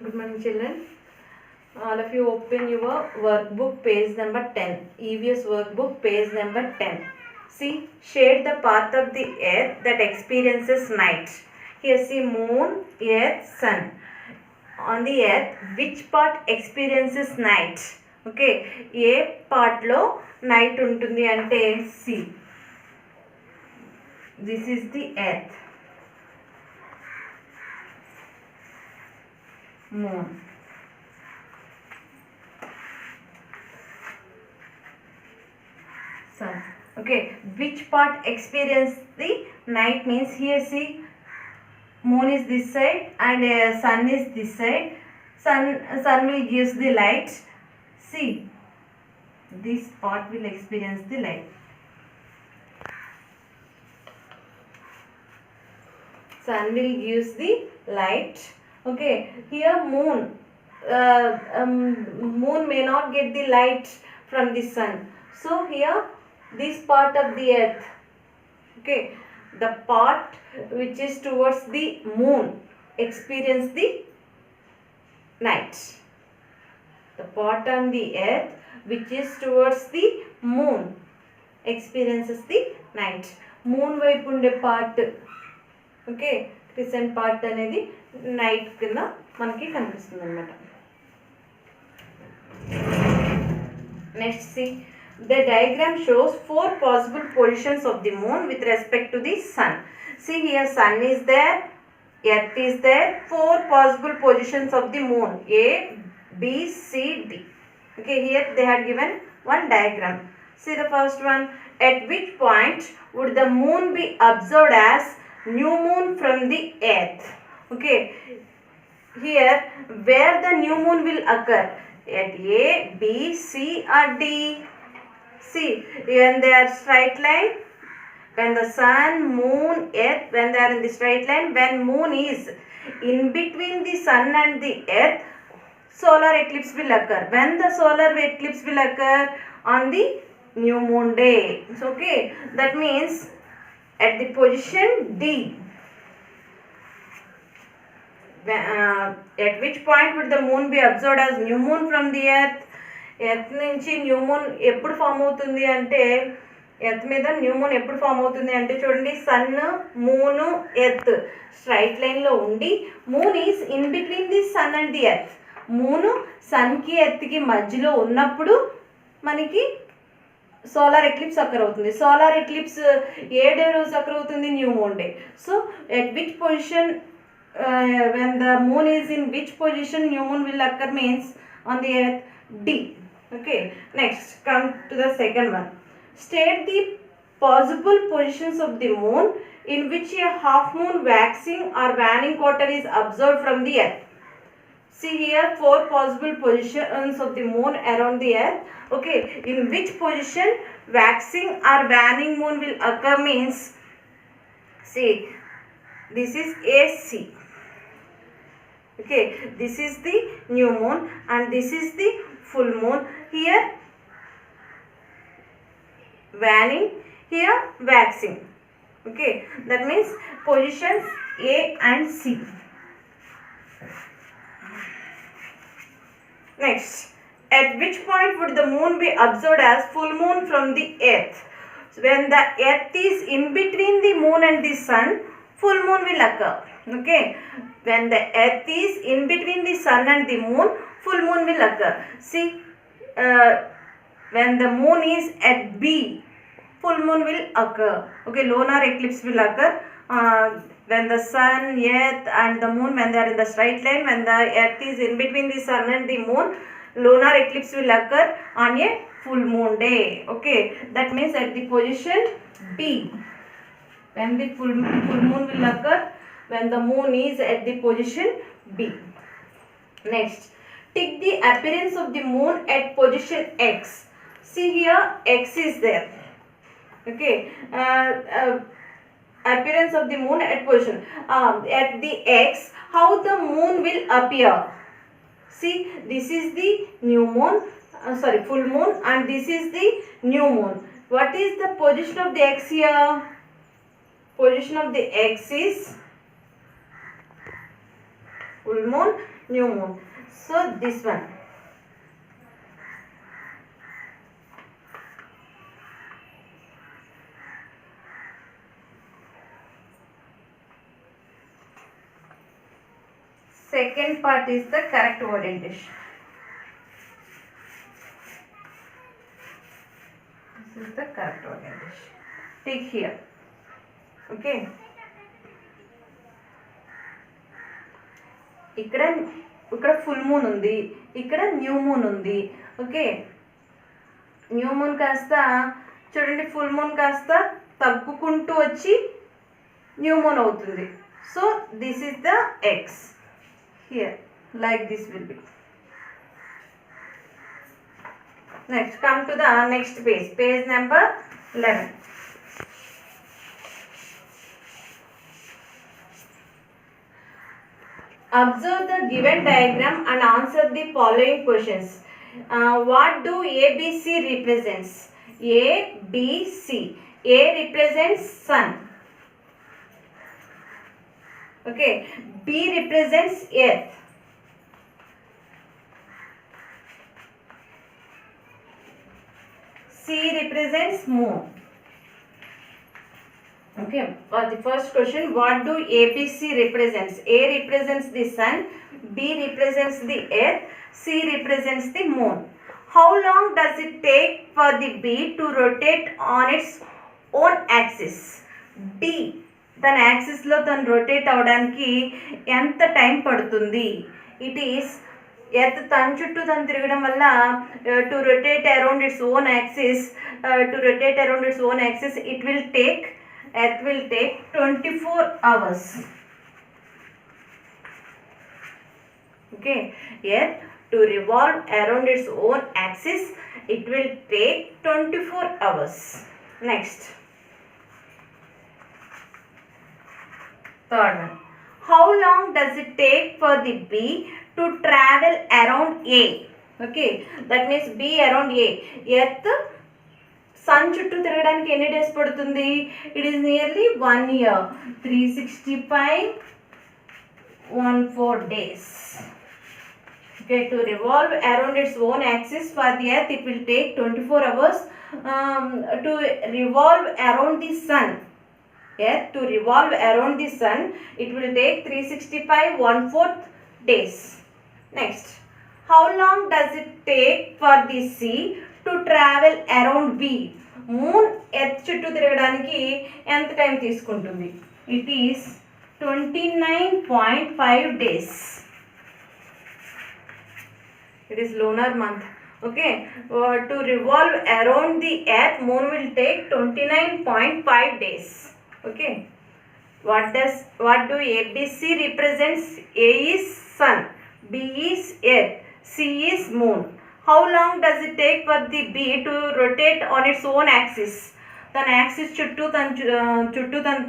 Good morning, children. All of you open your workbook, page number 10. EVS workbook, page number 10. See, shade the path of the earth that experiences night. Here see moon, earth, sun. On the earth, which part experiences night? Okay, ఏ పార్ట్లో night ఉంటుంది అంటే see this is the earth, moon, sun. Okay, which part experience the night means here see moon is this side and sun is this side. Sun will gives the light. See, this part will experience the light. Sun will gives the light. Okay, here moon, moon may not get the light from the sun, so here this part of the earth, okay, the part which is towards the moon experience the night. The part on the earth which is towards the moon experiences the night. Moon వైపు ఉండే part, okay, crescent part అనేది night కింద మనకి కనిపిస్తుంది అనమాట. Next see the diagram shows 4 possible positions of the moon with respect to the sun. See here sun is there, earth is there, 4 possible positions of the moon A, B, C, D. Okay, here they had given one diagram. See the first one. At which point would the moon be observed as new moon from the earth? Okay, here where the new moon will occur, at A, B, C or D? See, when they are straight line, when the sun, moon, earth, when they are in the straight line, when moon is in between the sun and the earth, solar eclipse will occur. When the solar eclipse will occur? On the new moon day. So, okay, that means at the position D, at which point would the moon be observed as new moon from the earth? Earth నుంచి new moon ఎప్పుడు form అవుతుంది అంటే, earth మీద new moon ఎప్పుడు form అవుతుంది అంటే చూడండి, sun, మూను, earth straight లైన్లో ఉండి moon is in between the sun and the earth. Moon సన్కి ఎర్త్కి మధ్యలో ఉన్నప్పుడు మనకి సోలార్ ఎక్లిప్స్ అక్కర్ అవుతుంది. సోలార్ ఎక్లిప్స్ ఏ డే రోజు అక్కర్ అవుతుంది? New moon day. So at which position, when the moon is in which position new moon will అక్కర్ means on the earth D. Okay, next come to the second one. State the possible positions of the moon in which a half moon waxing or waning quarter is observed from the earth. See here 4 possible positions of the moon around the earth. Okay, in which position waxing or waning moon will occur means, see, this is AC. Okay, this is the new moon and this is the full moon. Here waning, here waxing. Okay, that means positions A and C. Next, at which point would the moon be observed as full moon from the earth? So when the earth is in between the moon and the sun, full moon will occur. Okay, when the earth is in between the sun and the moon, full moon will occur. See, when the moon is at B, full moon will occur. Okay, lunar eclipse will occur when the sun, earth and the moon, when they are in the straight line, when the earth is in between the sun and the moon, lunar eclipse will occur on a full moon day. Okay, that means at the position B, when the full moon will occur, when the moon is at the position B. Next, tick the appearance of the moon at position X. See here X is there. Okay, appearance of the moon at position at the X, how the moon will appear. See, this is the new moon, full moon, and this is the new moon. What is the position of the X here? Position of the X is full moon, new moon. So this one. Second part is the correct orientation. This is the correct orientation. Take here. Okay. ఇక్కడ full moon ఉంది, ఇక్కడ new moon ఉంది. Okay, new moon కాస్త చూడండి, full moon కాస్త తగ్గుకుంటూ వచ్చి new moon అవుతుంది. So this is the X here, like this will be. Next come to the next page, page number 11. Observe the given diagram and answer the following questions. What do ABC represents? ABC. A represents sun. Okay. B represents earth. C represents moon. Okay, for the first question, what do ABC represents? A represents the sun, B represents the earth, C represents the moon. How long does it take for the B to rotate on its own axis? B తన యాక్సిస్లో తను rotate అవడానికి ఎంత time పడుతుంది? It is earth తన చుట్టూ తను తిరగడం వల్ల to rotate around its own axis, it will take Earth will take 24 hours. Okay, Earth to revolve around its own axis, it will take 24 hours. Next, third one. How long does it take for the B to travel around A? Okay, that means B around A. Earth sun చుట్టూ తిరగడానికి ఎన్ని days పడుతుంది? It is nearly 1 year, 365 14 days. Okay, to revolve around its own axis for the earth, it will take 24 hours. To revolve around the sun, earth to revolve around the sun, it will take 365 1/4 days. Next, how long does it take for the sea to travel around B? Moon earth చుట్టూ తిరగడానికి ఎంత time తీసుకుంటుంది? It is 29.5 days. It is lunar month. Okay, to revolve around the earth, moon will take 29.5 days. Okay, what do ABC represents? A is sun, B is earth, C is moon. How long does it take for the B to rotate on its own axis? తన axis చుట్టూ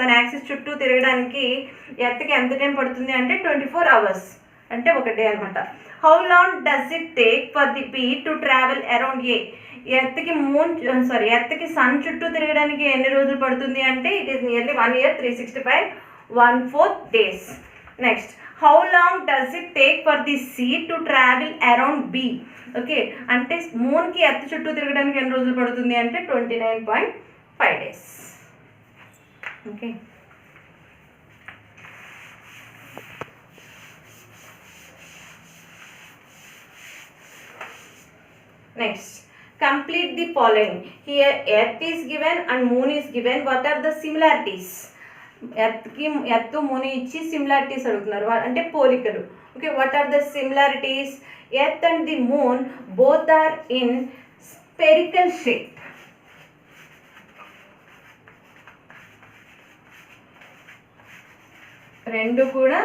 తన axis చుట్టూ తిరగడానికి ఎర్త్కి ఎంత time పడుతుంది అంటే 24 hours, అంటే ఒక డే అనమాట. How long does it take for the B to travel around A? ఎర్త్కి సన్ చుట్టూ తిరగడానికి ఎన్ని రోజులు పడుతుంది అంటే it is nearly 1 year, 365 1/4 days. Next, how long does it take for the C to travel around B? Okay, అంటే మూన్కి earth చుట్టూ తిరగడానికి ఎన్ని రోజులు పడుతుంది అంటే 29.5 days. Okay, next, complete the following. Here earth is given and moon is given. What are the similarities? Earth moon ఇచ్చి similarities అడుగుతున్నారు, అంటే పోలికలు. Okay, what are the similarities? Earth and the moon both are in spherical shape. రెండు కూడా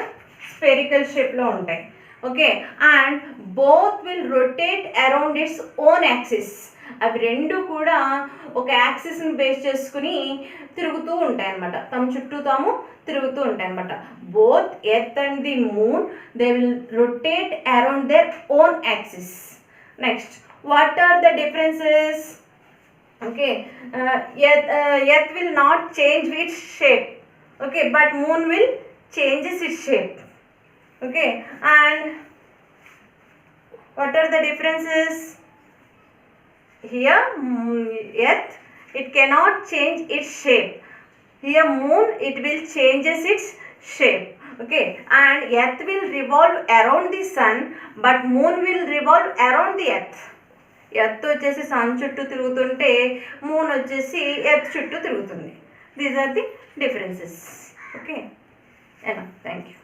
spherical షేప్లో ఉంటాయి. Okay, and both will rotate around its own axis. అవి రెండు కూడా ఒక యాక్సిస్ని బేస్ చేసుకుని తిరుగుతూ ఉంటాయి అన్నమాట, తమ చుట్టూ తాము తిరుగుతూ ఉంటాయి అన్నమాట. Both earth and the moon they will rotate around their own axis. Next, what are the differences? Okay, earth will not change its shape. Okay, but moon will changes its shape. Okay, and what are the differences? Here earth, it cannot change its shape. Here moon, it will changes its shape. Okay, and earth will revolve around the sun, but moon will revolve around the earth. Earth వచ్చేసి sun చుట్టూ తిరుగుతుంటే moon వచ్చేసి earth చుట్టూ తిరుగుతుంది. These are the differences. Okay, thank you.